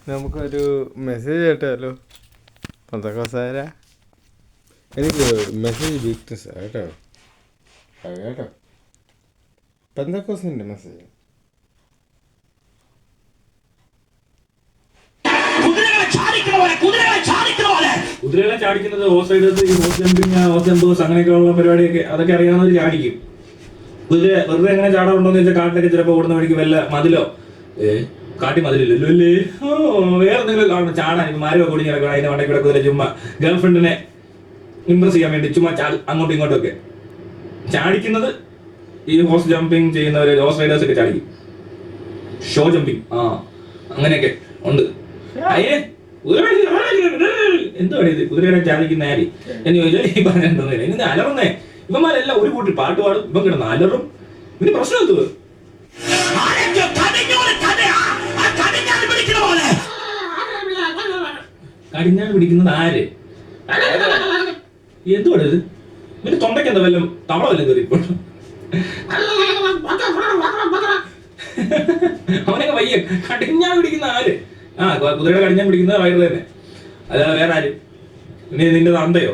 നമുക്കൊരു മെസ്സേജ് കേട്ടാലോ? പന്തക്കോസാര എനിക്ക് മെസ്സേജ് വീക്ക്നെസ് കേട്ടോ. കേട്ടോ, പന്തക്കോസിൻ്റെ മെസ്സേജ്. കുതിരകളെ ചാടിക്കുന്നത് ഹോസ് റൈഡേഴ്സ്, ഈ ഹോസ് ജമ്പിങ്, ഹോസ് ജമ്പേഴ്സ് അങ്ങനെയൊക്കെയുള്ള പരിപാടിയൊക്കെ അതൊക്കെ അറിയാവുന്നവർ ചാടിക്കും. കുതിര വെറുതെ എങ്ങനെ ചാടാറുണ്ടോന്ന് വെച്ചാൽ കാട്ടിലൊക്കെ ചിലപ്പോൾ ഓടുന്ന വഴിക്ക് വല്ല മതിലോ കാട്ടി മതിലില്ലല്ലോ അല്ലേ, വേറെ എന്തെങ്കിലും കാണണം ചാടാൻ. ഇപ്പൊ മരമോ കൊടി കിടക്കണം, അതിന്റെ വണ്ടയ്ക്ക് കിടക്കുന്നില്ല, ചുമ്മാ ഗേൾ ഫ്രണ്ടിനെ ഇംപ്രസ് ചെയ്യാൻ വേണ്ടി ചുമ്മാ അങ്ങോട്ടും ഇങ്ങോട്ടും ഒക്കെ ചാടിക്കുന്നത്. ഈ ഹോസ് ജമ്പിങ് ചെയ്യുന്നവര്, ഹോസ് റൈഡേഴ്സ് ഒക്കെ ചാടിക്കും. ഷോ ജമ്പിങ് അങ്ങനെയൊക്കെ ഉണ്ട്. അയ്യേ എന്തുവാണ് ഇത് കുതിരകളെ ചാടിക്കുന്ന ആര് എന്ന് ചോദിച്ചാൽ ഈ പറഞ്ഞ എന്തോന്നില്ല. ഇന്ന് അലറുന്നേ ഇവന്മാരെല്ലാം ഒരു കൂട്ടി പാട്ട് പാടും, ഇവൻ കിടന്ന് അലറും. ഇതിന് പ്രശ്നം എന്തുവാ? കടിഞ്ഞാൻ പിടിക്കുന്നത് ആര്? എന്തുവാണ് ഇത്? ഇവന്റെ തൊണ്ടയ്ക്ക് എന്താ വല്ലതും തവള വല്ലതും കയറി ഇപ്പോൾ? അവനൊക്കെ വയ്യ. കടിഞ്ഞാൻ പിടിക്കുന്ന ആര്? കുതിരയുടെ കടിഞ്ഞാൻ പിടിക്കുന്നത് റൈഡർ തന്നെ, അല്ലാതെ വേറെ ആര്? നിന്റെ തന്തയോ?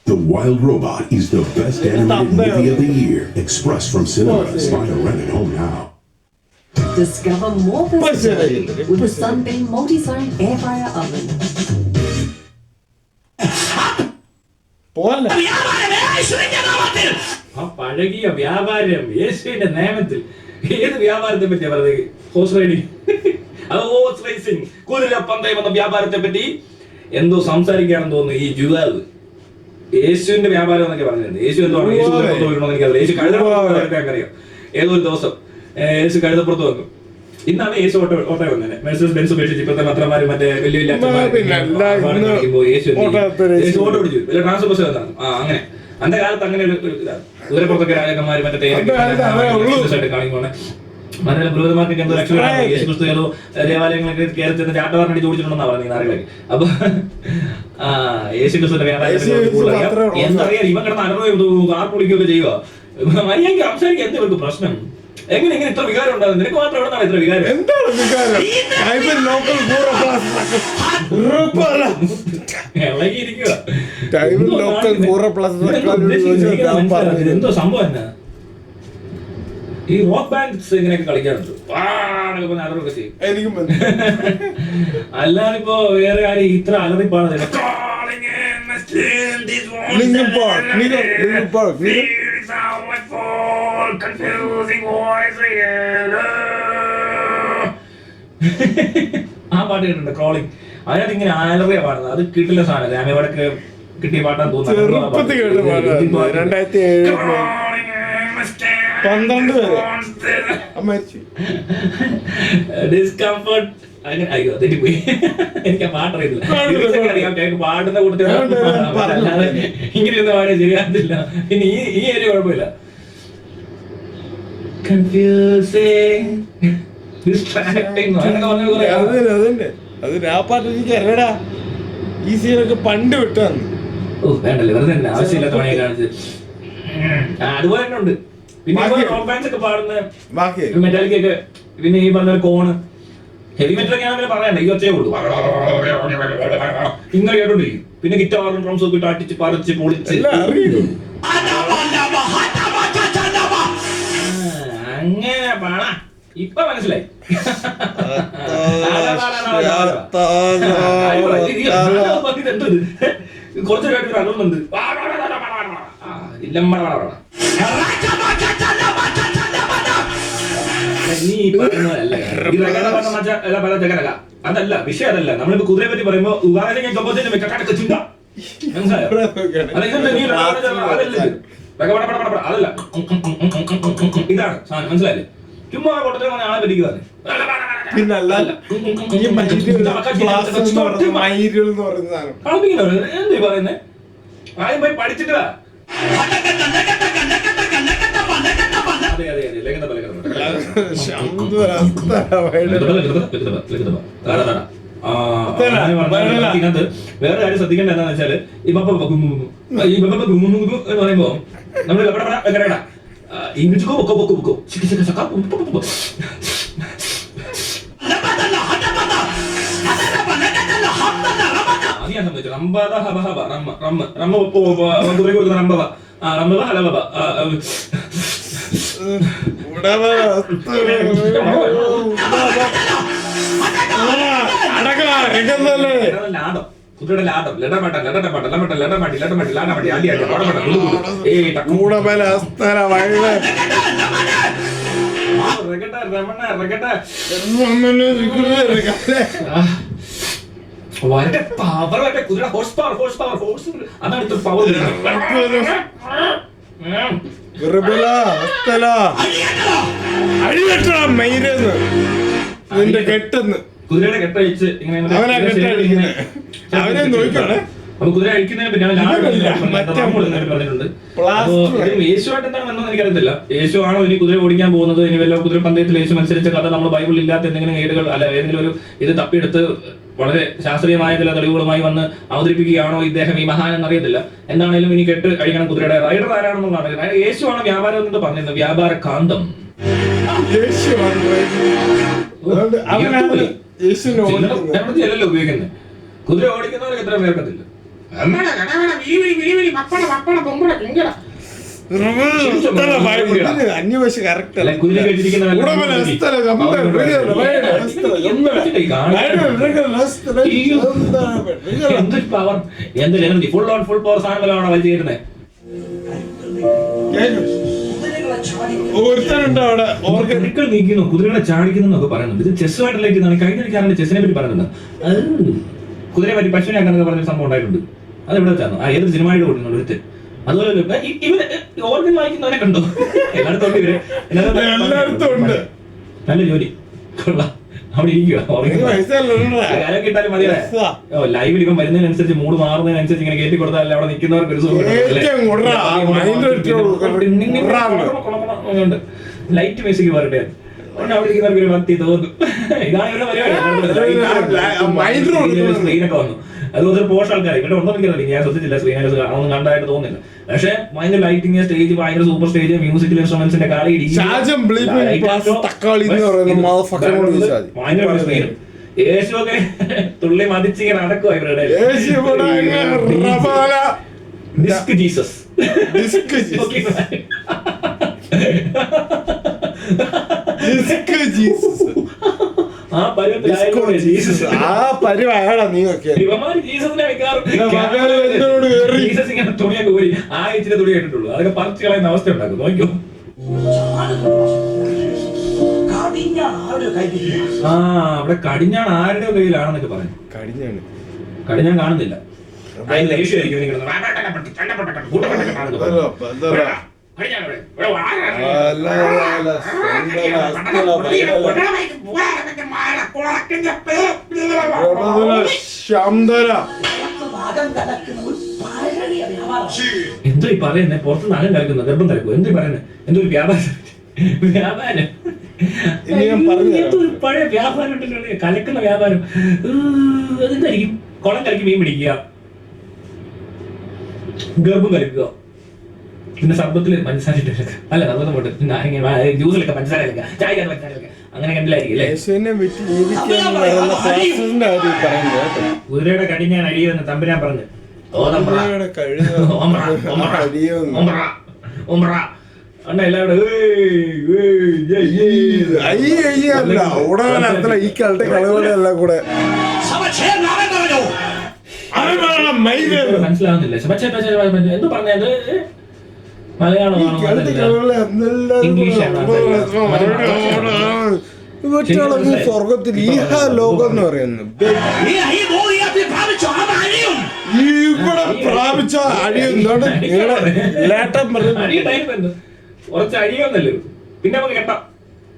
The Wild Robot is the best animated movie of the year. Express from cinemas. Buy or rent at home now. Discover more versatility with the Sunbeam Multi-Zone Air Fryer Oven. പഴകിയ വ്യാപാരം യേശുവിന്റെ നിയമത്തിൽ. ഏത് വ്യാപാരത്തെ പറ്റിയാ പറഞ്ഞത്? ഹോസ് റൈഡിങ്, ഹോസ് racing, കുതിര പന്തയം എന്ന വ്യാപാരത്തെ പറ്റി എന്തോ സംസാരിക്കുകയാണെന്ന് തോന്നുന്നു ഈ ജുവാവ്. യേശുവിന്റെ വ്യാപാരം എന്നൊക്കെ പറഞ്ഞിട്ടുണ്ട്. യേശു എന്താണ്? യേശു എനിക്കറിയാം. യേശു കഴുതപ്പുറത്ത് ഏതോ ഒരു ദിവസം യേശു കഴുതപ്പുറത്ത് വന്നു. ഇന്നാണ് യേശു ഓട്ടോ വന്നത്. മെഴ്സീഡസ് ബെൻസ് ഉപേക്ഷിച്ച് ഇപ്പോഴത്തെ മത്രന്മാരും മറ്റേ വലിയ വലിയ യേശു ഓട്ടോ പിടിച്ചു. വലിയ ട്രാൻസ്ഫർ ബസ് വന്നതാണ്. അങ്ങനെ അന്റെ കാലത്ത് അങ്ങനെ ഒരു ഇതാണ്. ദൂരപ്പുറത്തൊക്കെ രാജാക്കന്മാർ മറ്റേ കാണിക്കുമ്പോൾ മറ്റേ പുരോഹിതന്മാർക്ക് എന്തോ രക്ഷപ്പെടാൻ യേശു ക്രിസ്തു ഏതോ ദേവാലയങ്ങളൊക്കെ കയറി ചെന്ന് ചാട്ടവാറിനടി ചോദിച്ചിട്ടുണ്ടെന്നാ പറഞ്ഞത് നാളുകളൊക്കെ. അപ്പൊ യേശു ക്രിസ്തുവിന്റെ വ്യാപാരം എന്തറിയാം. ഇവൻ കിടന്ന് അനർവയും കാർ പൊളിക്കുകയൊക്കെ ചെയ്യുക. മര്യാദയ്ക്ക് സംസാരിക്കുക. എന്താ ഇവർക്ക് പ്രശ്നം? എങ്ങനെ ഇത്ര വികാരം ഉണ്ടാകുന്നത്? നിനക്ക് മാത്രം എവിടെ നിന്നാണ് ഇത്ര വികാരം? ഇളകിയിരിക്കുക. എന്തോ സംഭവം എന്നാ? ഈ റോക്ക് ബാൻഡ്സ് ഇങ്ങനെയൊക്കെ കളിക്കാറുണ്ട്, അലറൊക്കെ ചെയ്യും. അല്ലാതിപ്പോ വേറെ ആരും ഇത്ര അലറിപ്പാടുന്നില്ല. ആ പാട്ട് കേട്ടിട്ടുണ്ട്, ക്രോളിംഗ്. അതിനകത്ത് ഇങ്ങനെ അലറിയ പാടുന്നത്. അത് കിട്ടില്ല സാധനം. രാമയോടൊക്കെ കിട്ടിയ പാട്ടാന്ന് തോന്നുന്നു. 12 ഡിസ്കംഫർട്ട്. അയ്യോ തെറ്റിപ്പോയി. എനിക്ക് ആ പാട്ടറിയില്ല. പാടുന്ന കൂട്ടത്തിൽ ഇങ്ങനെയൊന്നും പാടിയ ശരിയാകത്തില്ല. പിന്നെ ഈ ഏരിയ കുഴപ്പമില്ല. കൺഫ്യൂസിങ്, ഡിസ്ട്രാക്ടിങ് അത് ആ പാട്ട് എനിക്ക് അറിയടാ. ഈ സീനൊക്കെ പണ്ട് വിട്ടാന്ന്. വേണ്ടല്ലേ, വെറുതെ തന്നെ ആവശ്യമില്ലാത്ത പണിയെ കാണിച്ച്. അതുപോലെ തന്നെ ഉണ്ട്. പിന്നെ റോക്ക് ബാൻഡ്സ് ഒക്കെ പാടുന്ന മെറ്റാലിക്കൊക്കെ. പിന്നെ ഈ പറഞ്ഞ കോണ് ഹെവി മെറ്റലൊക്കെ ആണെങ്കിൽ പറയണ്ട, ഈ ഒച്ചയെ ഉള്ളൂ. ഇങ്ങനെ കേട്ടോണ്ടിരിക്കും. പിന്നെ ഗിറ്റാറും ഡ്രംസും ഒക്കെ ഇട്ട് അടിച്ച് പറിച്ച് പൊളിച്ച് അങ്ങനെ പാടാ. ഇപ്പൊ മനസ്സിലായി. കുറച്ച് കേട്ടിട്ട് അറിവുന്നുണ്ട്. അതല്ല വിഷയം, അതല്ല. നമ്മളിപ്പോ കുതിരയെ പറ്റി പറയുമ്പോ അതല്ല, ഇതാണ് സാധനം. മനസ്സിലായില്ലേ? ചുമ്മാ കൂട്ടത്തിൽ ആളെ പറ്റിക്കുവാണ്. എന്ത് പറയുന്നേ? ആദ്യം പോയി പഠിച്ചിട്ട് വാ. അതെ അതെ അതെ, ലഗത ഇതിനകത്ത് വേറെ കാര്യം ശ്രദ്ധിക്കേണ്ട എന്താണെന്ന് വെച്ചാല് ഈ എന്ന് പറയുമ്പോ നമ്മള് ഇംഗ്ലീഷ് അത് ഞാൻ സമ്മതിച്ചു. റംബദ ഹബ ഹബ റമ്മ റമ്മ റമ്മ കുതിരയ്ക്ക് കൊടുക്കുന്ന റംബവ റംബവ ഹലബ ലാടം കുതിരയുടെ ലാടം ലടമട്ട ലടമട്ട ലടമട്ട ലടമട്ടി ലടമട്ടി ലാടമട്ടി അടി അടി പടമട്ട വളരെ പവർ കുതിര ഹോഴ്സ് പവർ അതാണ് ഇത്ര പവർ. കുതിരയുടെ കെട്ടഴിച്ച് അപ്പൊ കുതിര അഴിക്കുന്നതിനെ പറ്റി പറഞ്ഞിട്ടുണ്ട്. യേശുവായിട്ട് എന്താണ് വന്നതെന്ന് എനിക്കറിയത്തില്ല. യേശു ആണോ ഇനി കുതിര ഓടിക്കാൻ പോകുന്നത്, ഇനി വല്ല കുതിര പന്തയത്തിൽ യേശു മത്സരിച്ച കഥ നമ്മൾ ബൈബിളിൽ ഇല്ലാത്ത എന്തെങ്കിലും ഏടുകൾ അല്ല ഏതെങ്കിലും ഒരു ഇത് തപ്പിയെടുത്ത് വളരെ ശാസ്ത്രീയമായ ചില തെളിവുകളുമായി വന്ന് അവതരിപ്പിക്കുകയാണോ ഇദ്ദേഹം ഈ മഹാൻ എന്നറിയത്തില്ല. എന്താണെങ്കിലും ഇനി കെട്ട് കഴിക്കണം. കുതിരയുടെ റൈഡർ ആരാണെന്നുള്ളതാണ്. യേശു ആണ് വ്യാപാരം എന്ന് പറഞ്ഞിരുന്നത്. വ്യാപാര കാന്തം ല്ലോ ഉപയോഗിക്കുന്നത്. കുതിര ഓടിക്കുന്നവർക്ക് എത്ര പേർക്കത്തില്ല. എന്തൊരു energy full on full power സാധനങ്ങളാണ് വലിച്ചേരുന്നത്. നീക്കുന്നു കുതിരകളെ ചാടിക്കുന്നു പറയുന്നുണ്ട്. ഇത് ചെസ്സുമായിട്ടിലേക്കാണ്. കഴിഞ്ഞ കളിക്കാരുടെ ചെസ്സിനെ പറ്റി പറയുന്നുണ്ട്. കുതിരയെ പറ്റി പശുവിനെ ആക്കാന്നൊക്കെ പറഞ്ഞ സംഭവം ഉണ്ടായിട്ടുണ്ട്. അത് എവിടെ വെച്ചാണ് ഏതൊരു സിനിമയുടെ കൊടുക്കുന്നുണ്ട് ഒരുത്ത്. അതുപോലെ ഇവര് ഓർഗൻ വായിക്കുന്നവരെ കണ്ടോ? എല്ലായിടത്തും ഇവര് നല്ല ജോലി കൊള്ളാം. അവിടെ ഇരിക്കുക കിട്ടാലും മതിയല്ലേ. ലൈവിൽ ഇപ്പം വരുന്നതിനനുസരിച്ച് മൂഡ് മാറുന്നതിനനുസരിച്ച് ഇങ്ങനെ കയറ്റി കൊടുത്താലേ അവിടെ നിൽക്കുന്നവർക്ക് ഒരു സുഖം. ലൈറ്റ് മ്യൂസിക് പറയട്ടെ അവിടെ ഇരിക്കുന്നവർക്ക് ഒരു ഭക്തി തോന്നും. ഇതാണ് ഇവരുടെ പരിപാടി. സ്ക്രീനൊക്കെ വന്നു. അതുപോലെ പോഷ ആൾക്കാർ ഇവിടെ ഉണ്ടോ എനിക്കറിയില്ല. ഞാൻ ശ്രദ്ധിച്ചില്ല. സ്ക്രീനേഴ്സ് ഒന്നും കണ്ടായിട്ട് തോന്നുന്നില്ല. പക്ഷെ ഭയങ്കര ലൈറ്റിംഗ് സ്റ്റേജ്, ഭയങ്കര സൂപ്പർ സ്റ്റേജ്, മ്യൂസിക്കൽ ഇൻസ്ട്രുമെന്റ്സിന്റെ കളി, ഭയങ്കര സ്ക്രീൻ. യേശുവൊക്കെ തുള്ളി മതിച്ചിങ്ങനെ നടക്കുക ഇവരുടെ. ഡിസ്ക് ജീസസ് ആ പരിവാടാ നീയൊക്കെ തുണിയൊക്കെ ഊരി ആ ഇച്ചിരി തുണി ഇട്ടിട്ടുള്ളൂ. അതൊക്കെ പറിച്ചു കളയുന്ന അവസ്ഥ ഉണ്ടാക്കും. നോക്കിയോ ആ അവിടെ കടിഞ്ഞാൺ ആരുടെ കയ്യിലാണെന്നൊക്കെ പറഞ്ഞു. കടിഞ്ഞാൺ കാണുന്നില്ല. അതിന് ദേഷ്യമായിരിക്കും. എന്തോ ഈ പറയുന്നേ? പുറത്ത് നാലും കലക്കുന്നു, ഗർഭം കലക്കും. എന്തോ പറയുന്നത്? എന്തോ ഒരു വ്യാപാരം എന്തൊരു പഴയ വ്യാപാരം ഉണ്ടല്ലോ, കലക്കുന്ന വ്യാപാരം. അതെന്തായിരിക്കും? കുളം കലക്കി മീൻ പിടിക്കുക, ഗർഭം കലക്കുക, പിന്നെ സർബത്തിൽ പഞ്ചസാര ഇട്ട് അല്ല അതൊന്നും പോട്ട് ജ്യൂസിലൊക്കെ പഞ്ചസാര കലക്കുക, ചായക്കകത്ത് പഞ്ചസാര കലക്കുക, അങ്ങനെ കണ്ടില്ലായിരിക്കും അല്ലേ? കുതിരയുടെ കടിഞ്ഞാൻ അഴിയുമെന്ന് തമ്പുരാൻ പറഞ്ഞു. മനസ്സിലാവുന്നില്ല. എന്ത് പറഞ്ഞത്? മലയാളമാണോ ഇംഗ്ലീഷാണോ? സ്വർഗത്തിൽ ഈ ലോകം എന്ന് പറയുന്നത് പ്രാപിച്ച കുറച്ച് അഴിയൊന്നല്ലോ. പിന്നെ നമുക്ക് കെട്ടാം.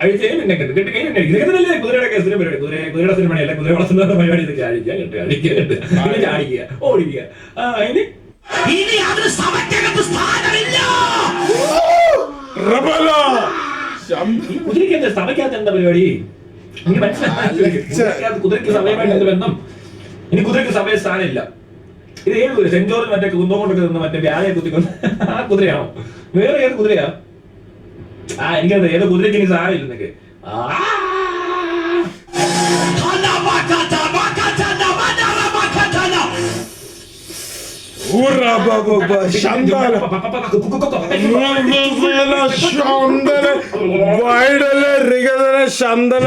അഴിച്ച് പിന്നെ കെട്ട് കെട്ട് കഴിഞ്ഞ ഇതൊക്കെ കുതിരയുടെ കേസിന് പരിപാടി. കുതിരയുടെ സിനിമയല്ല, കുതിര വളർത്തുന്ന പരിപാടി. ഇതൊക്കെ അഴിക്കുക, കെട്ട് അഴിക്കുക, കെട്ട് പിന്നെ ചാടിക്കുക, ഓടിക്കുക. അതിന് കുതിരയ്ക്ക് എന്താ സഭയ്ക്കകത്ത് എന്താ പരിപാടി? എനിക്ക് മനസ്സിലായി. കുതിരയ്ക്ക് സഭയുമായിട്ട് എന്ത് ബന്ധം? ഇനി കുതിരയ്ക്ക് സഭയെ സ്ഥാനമില്ല. ഇത് ഏത് കുതിര? സെന്റ് ജോർജ് മറ്റേ കുന്തം കൊണ്ടൊക്കെ നിന്ന് മറ്റേ വ്യാഴയെ കുത്തിക്കൊണ്ട് ആ കുതിരയാണോ? വേറെ ഏത് കുതിരയാ? എനിക്കത് ഏത് കുതിരയ്ക്ക് ഇനി സ്ഥാനമില്ല. എന്നൊക്കെ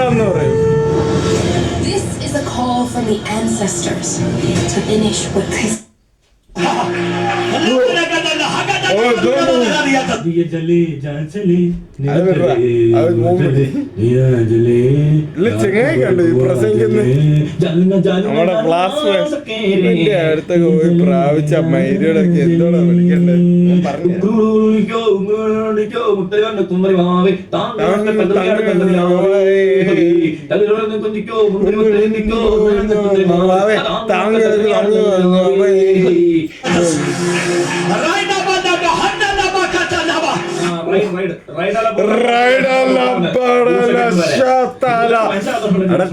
എന്ന് പറയും. This is a call from the ancestors to finish what this. ചെങ്ങായി കണ്ടു ഈ പ്രസംഗിക്കുന്നത് നമ്മുടെ ക്ലാസ് അടുത്തൊക്കെ പോയി പ്രാപിച്ച മൈരിയോടൊക്കെ എന്തോടാ വിളിക്കണ്ടേ പറഞ്ഞു.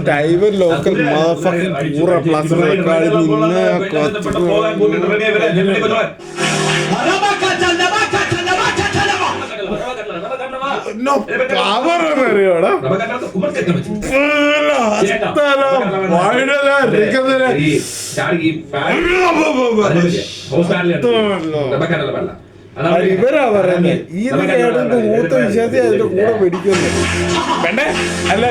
ടൈവർ ലോക്കൽ പൂറ പ്ലസ് ഇവരാ പറയുന്നത് ഈ മൂത്ത വിശ്വാസി അതിന്റെ കൂടെ പിടിക്കുന്നു വേണ്ടേ അല്ല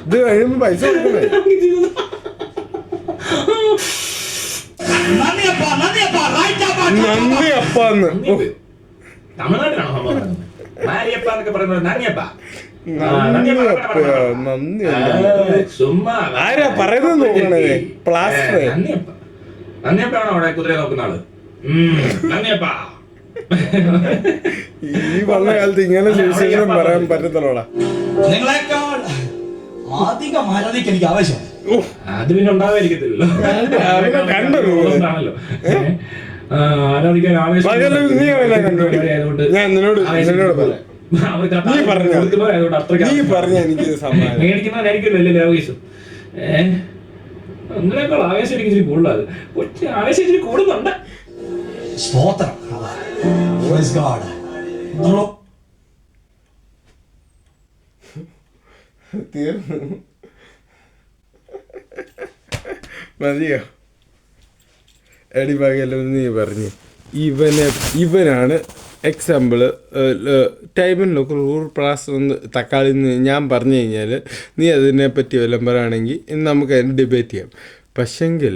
ഇത് കഴിയുമ്പോ പൈസ കൊടുക്കണേ. നന്ദി അപ്പാന്ന് നന്ദി ആരാ പറയുന്നത് നോക്കണേ പ്ലാസ്റ്റർ കുതിര നോക്കുന്ന ആള് ഈ വന്ന കാലത്ത് ഇങ്ങനെ സുവിശേഷം പറയാൻ പറ്റത്തുള്ളൂടാ. നിങ്ങളെക്കാൾ അധികം ആരാധിക്ക് എനിക്ക് ആവശ്യം. അത് പിന്നെ ഉണ്ടാവാതിരിക്കത്തില്ലല്ലോ, ആരാധിക്കാൻ ആവേശം. ഞാൻ നിന്നോട് എനിക്ക് മേടിക്കുന്നവനായിരിക്കുമല്ലോ ആവേശം. അങ്ങനെയൊക്കെയുള്ള ആവേശം എനിക്ക് ഇച്ചിരി കൂടുതലാണ്. കൊച്ചു ആവേശം ഇച്ചിരി കൂടുന്നുണ്ട്. സ്തോത്രം. Praise God. തീർന്നു മതിയോ? എടി പകലും നീ പറഞ്ഞു ഇവനാണ് എക്സാമ്പിള് ടൈമിലൊക്കെ റൂർ പ്ലാസ് ഒന്ന് തക്കാളി ഞാൻ പറഞ്ഞു കഴിഞ്ഞാൽ നീ അതിനെപ്പറ്റി വല്ലതും പറയുകയാണെങ്കിൽ നമുക്ക് അതിന് ഡിബേറ്റ് ചെയ്യാം. പക്ഷെങ്കിൽ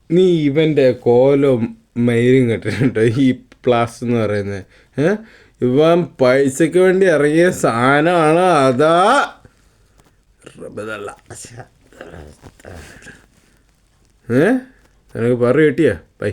നീ ഇവൻ്റെ കോലവും മയിലും കെട്ടിട്ടുണ്ടോ ഈ പ്ലാസ് എന്ന് പറയുന്നത്? ഇവൻ പൈസക്ക് വേണ്ടി ഇറങ്ങിയ സാധനമാണ് അതാ നിനക്ക് പറ കിട്ടിയാ ബൈ.